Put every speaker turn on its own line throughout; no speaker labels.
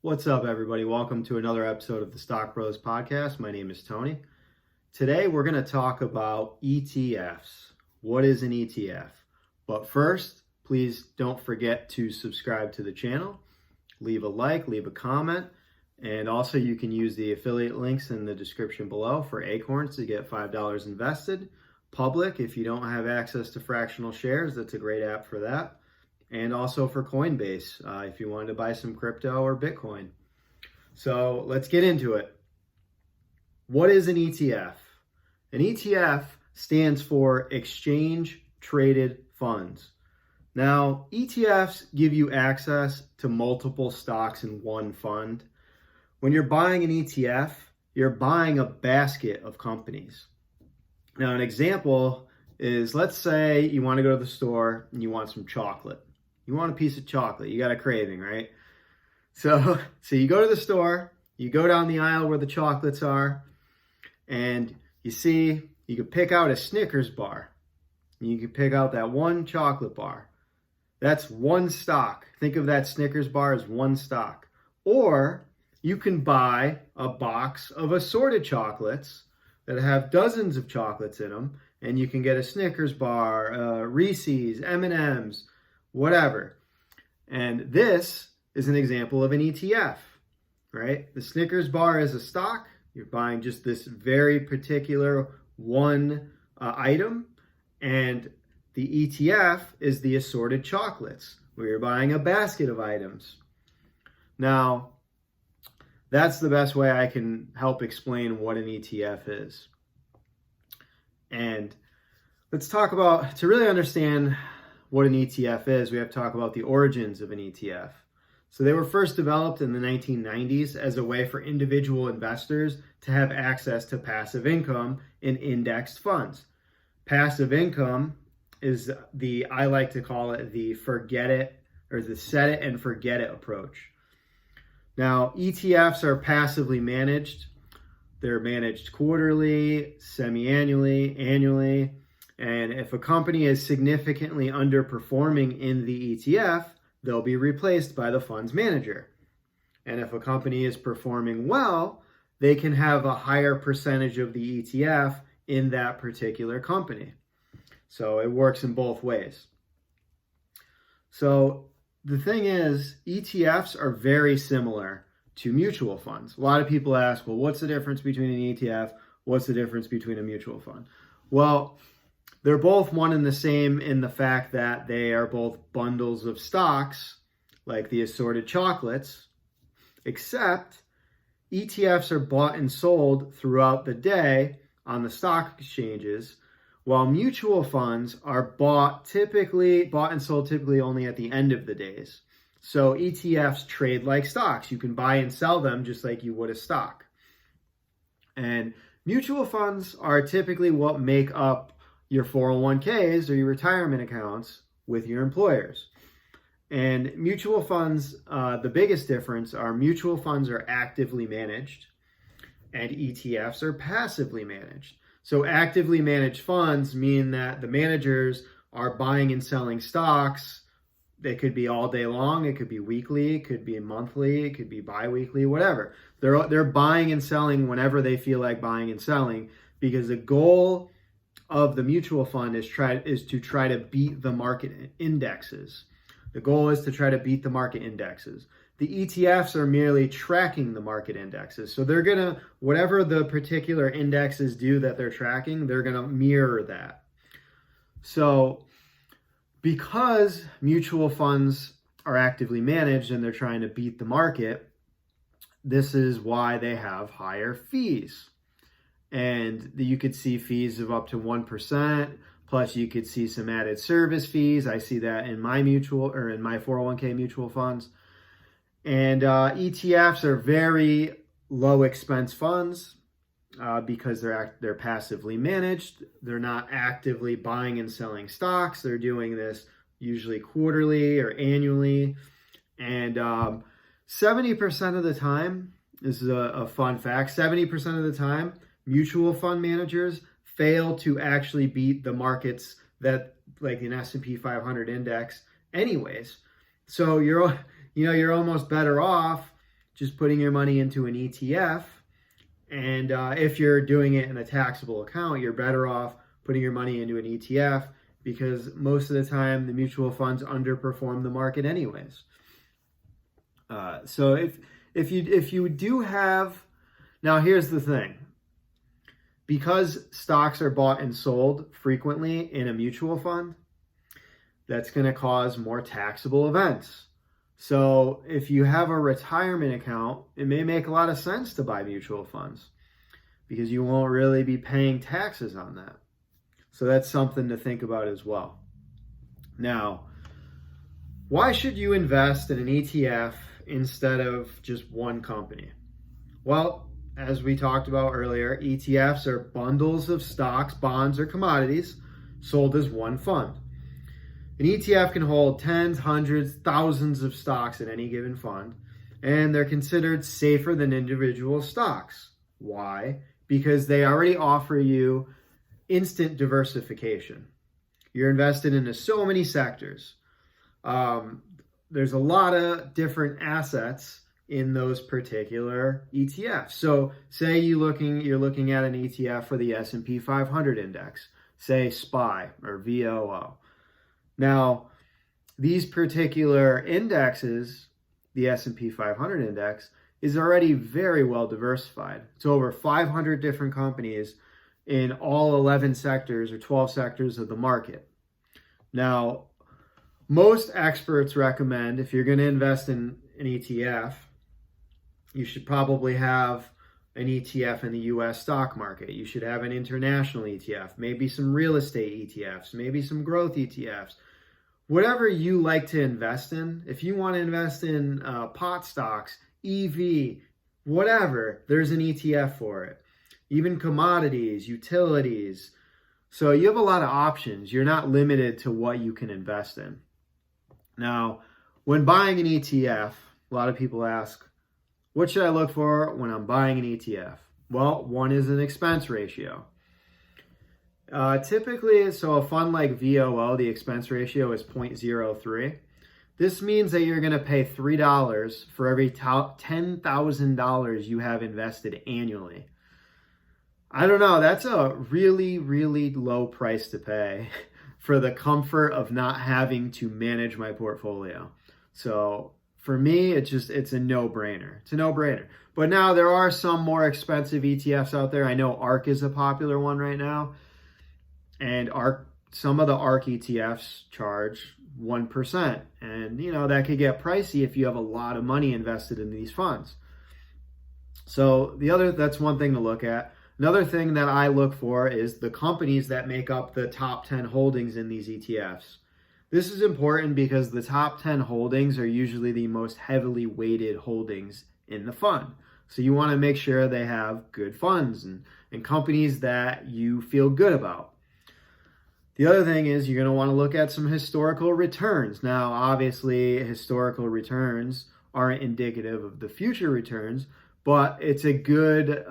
What's up, everybody? Welcome to another episode of the Stock Bros Podcast. My name is Tony. Today, we're going to talk about ETFs. What is an ETF? But first, please don't forget to subscribe to the channel, leave a like, leave a comment, and also you can use the affiliate links in the description below for Acorns to get $5 invested. Public, if you don't have access to fractional shares, that's a great app for that. And also for Coinbase, if you wanted to buy some crypto or Bitcoin. So let's get into it. What is an ETF? An ETF stands for Exchange Traded Funds. Now, ETFs give you access to multiple stocks in one fund. When you're buying an ETF, you're buying a basket of companies. Now, an example is, let's say you want to go to the store and you want some chocolate. You want a piece of chocolate. You got a craving, right? So you go to the store, you go down the aisle where the chocolates are, and you see you can pick out a Snickers bar. You can pick out that one chocolate bar. That's one stock. Think of that Snickers bar as one stock. Or you can buy a box of assorted chocolates that have dozens of chocolates in them, and you can get a Snickers bar, Reese's, M&M's, whatever. And this is an example of an ETF, right? The Snickers bar is a stock. You're buying just this very particular one item. And the ETF is the assorted chocolates, where you're buying a basket of items. Now, that's the best way I can help explain what an ETF is. And let's talk about, to really understand what an ETF is, we have to talk about the origins of an ETF. So they were first developed in the 1990s as a way for individual investors to have access to passive income in indexed funds. Passive income is I like to call it the forget it, or the set it and forget it approach. Now, ETFs are passively managed. They're managed quarterly, semi-annually, annually. And if a company is significantly underperforming in the ETF, they'll be replaced by the fund's manager. And if a company is performing well, they can have a higher percentage of the ETF in that particular company. So it works in both ways. So the thing is, ETFs are very similar to mutual funds. A lot of people ask, well, what's the difference between an ETF? What's the difference between a mutual fund? Well, they're both one and the same in the fact that they are both bundles of stocks, like the assorted chocolates, except ETFs are bought and sold throughout the day on the stock exchanges, while mutual funds are bought and sold typically only at the end of the days. So ETFs trade like stocks. You can buy and sell them just like you would a stock. And mutual funds are typically what make up your 401ks or your retirement accounts with your employers. And mutual funds, the biggest difference are mutual funds are actively managed and ETFs are passively managed. So actively managed funds mean that the managers are buying and selling stocks. They could be all day long, it could be weekly, it could be monthly, it could be bi-weekly, whatever. They're buying and selling whenever they feel like buying and selling, because the goal of the mutual fund is to try to beat the market indexes. The goal is to try to beat the market indexes. The ETFs are merely tracking the market indexes. So they're gonna, whatever the particular indexes do that they're tracking, they're gonna mirror that. So because mutual funds are actively managed and they're trying to beat the market, this is why they have higher fees. And you could see fees of up to 1%, plus you could see some added service fees. I see that in my 401k mutual funds. And ETFs are very low expense funds because they're passively managed. They're not actively buying and selling stocks. They're doing this usually quarterly or annually. And 70% of the time, this is a fun fact, 70% of the time, mutual fund managers fail to actually beat the markets that, like an S&P 500 index anyways. So you're almost better off just putting your money into an ETF. And if you're doing it in a taxable account, you're better off putting your money into an ETF, because most of the time the mutual funds underperform the market anyways. So if you do have, now here's the thing, because stocks are bought and sold frequently in a mutual fund, that's going to cause more taxable events. So if you have a retirement account, it may make a lot of sense to buy mutual funds because you won't really be paying taxes on that. So that's something to think about as well. Now, why should you invest in an ETF instead of just one company? Well, as we talked about earlier, ETFs are bundles of stocks, bonds, or commodities sold as one fund. An ETF can hold tens, hundreds, thousands of stocks in any given fund, and they're considered safer than individual stocks. Why? Because they already offer you instant diversification. You're invested into so many sectors. There's a lot of different assets in those particular ETFs. So say you're looking at an ETF for the S&P 500 index, say SPY or VOO. Now, these particular indexes, the S&P 500 index, is already very well diversified. It's over 500 different companies in all 11 sectors or 12 sectors of the market. Now, most experts recommend if you're going to invest in an ETF, you should probably have an ETF in the US stock market. You should have an international ETF, maybe some real estate ETFs, maybe some growth ETFs. Whatever you like to invest in, if you want to invest in pot stocks, EV, whatever, there's an ETF for it. Even commodities, utilities. So you have a lot of options. You're not limited to what you can invest in. Now, when buying an ETF, a lot of people ask, what should I look for when I'm buying an ETF? Well, one is an expense ratio. Typically, so a fund like VOO, the expense ratio is 0.03. This means that you're going to pay $3 for every $10,000 you have invested annually. I don't know, that's a really, really low price to pay for the comfort of not having to manage my portfolio. So for me, it's a no-brainer. It's a no-brainer. But now there are some more expensive ETFs out there. I know ARK is a popular one right now. And some of the ARK ETFs charge 1%. And, that could get pricey if you have a lot of money invested in these funds. So that's one thing to look at. Another thing that I look for is the companies that make up the top 10 holdings in these ETFs. This is important because the top 10 holdings are usually the most heavily weighted holdings in the fund. So you want to make sure they have good funds and companies that you feel good about. The other thing is you're going to want to look at some historical returns. Now, obviously, historical returns aren't indicative of the future returns, but it's a good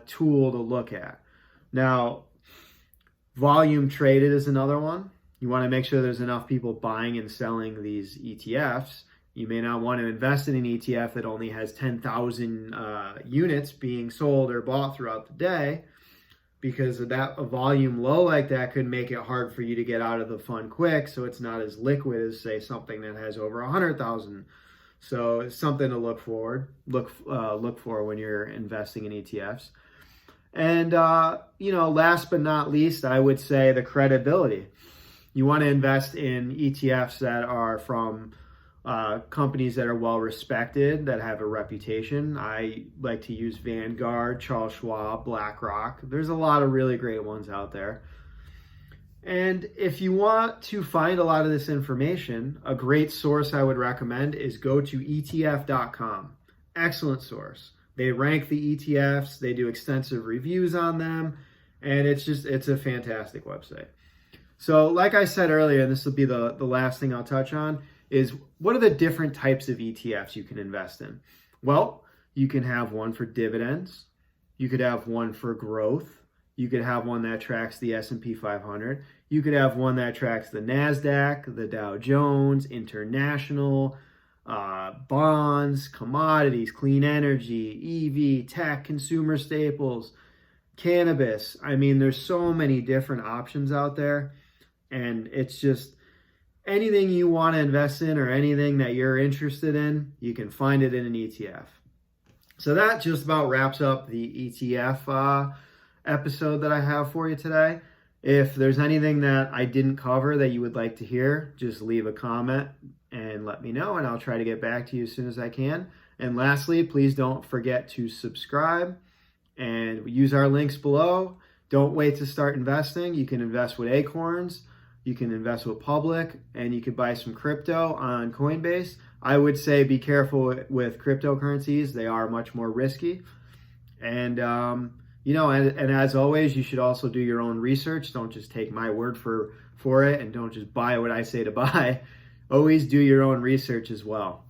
tool to look at. Now, volume traded is another one. You want to make sure there's enough people buying and selling these ETFs. You may not want to invest in an ETF that only has 10,000 units being sold or bought throughout the day, because of that, a volume low like that could make it hard for you to get out of the fund quick, so it's not as liquid as, say, something that has over 100,000. So it's something to look for when you're investing in ETFs. And last but not least, I would say the credibility. You want to invest in ETFs that are from companies that are well respected, that have a reputation. I like to use Vanguard, Charles Schwab, BlackRock. There's a lot of really great ones out there. And if you want to find a lot of this information, a great source I would recommend is go to ETF.com. Excellent source. They rank the ETFs, they do extensive reviews on them, and it's a fantastic website. So like I said earlier, and this will be the last thing I'll touch on, is what are the different types of ETFs you can invest in? Well, you can have one for dividends. You could have one for growth. You could have one that tracks the S&P 500. You could have one that tracks the NASDAQ, the Dow Jones, international, bonds, commodities, clean energy, EV, tech, consumer staples, cannabis. I mean, there's so many different options out there, and it's just anything you want to invest in or anything that you're interested in, you can find it in an ETF. So that just about wraps up the ETF episode that I have for you today. If there's anything that I didn't cover that you would like to hear, just leave a comment and let me know, and I'll try to get back to you as soon as I can. And lastly, please don't forget to subscribe and use our links below. Don't wait to start investing. You can invest with Acorns, you can invest with Public, and you could buy some crypto on Coinbase. I would say be careful with cryptocurrencies. They are much more risky. And, and as always, you should also do your own research. Don't just take my word for it, and don't just buy what I say to buy. Always do your own research as well.